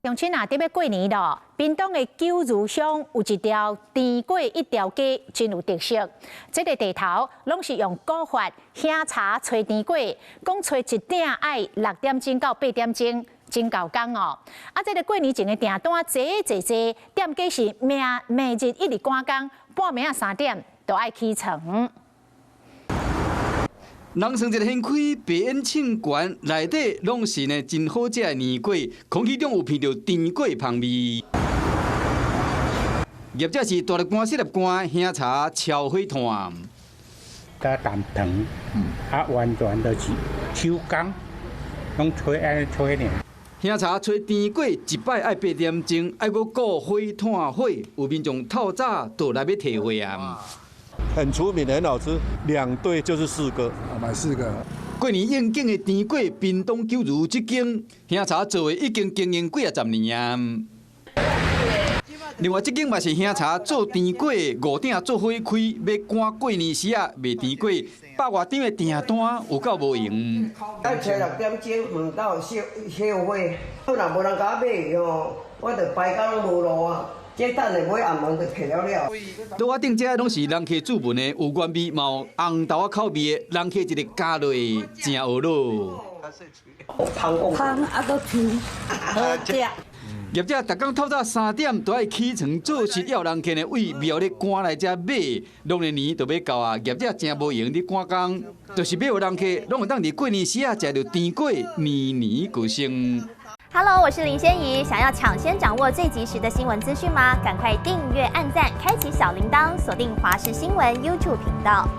乡亲啊，特别过年咯，屏东的九如乡有一条甜粿一条街，真有特色。这个地头拢是用古法香茶炊甜粿，讲炊一鼎要6点钟到8点钟，真够工哦。啊，这个过年前的订单坐，店家是明日一直赶工，半暝啊3点就爱起床。 人生一个掀开，白烟庆馆内底拢是呢真好食的年粿，空气中有闻到甜粿香味。业者是大粒干、细粒干、香茶、炒火炭，加蛋糖，完全就是手工，拢吹安尼吹呢。香茶吹甜粿一摆爱8点钟，爱搁顾火炭火，有民众透早倒来要摕货啊。 很出名，很好吃，2对就是4个，买4个。过年应景的甜粿，屏东九如这间香茶做的已经经营几10年啊。另外，这间嘛是香茶做甜粿，5鼎做伙开，要赶过年时啊卖甜粿，100外张的订单有够无用。咱找6点钟唔到烧火，若无人甲我买吼，我就排工拢无路啊。 这等下尾暗暝就去了。倒我顶这拢是人客注文的，有原味嘛有红豆仔口味的，人客一个加落真好咯。香啊，都甜，好食。业者逐工透早3点都爱起床做事，要人客呢为庙咧赶来遮买，农历年就要到啊，业者真无闲伫赶工，就是要有人客拢会当伫过年时啊食到甜粿，年年过生。 Hello， 我是林仙怡。想要抢先掌握最及时的新闻资讯吗？赶快订阅、按赞、开启小铃铛，锁定华视新闻 YouTube 频道。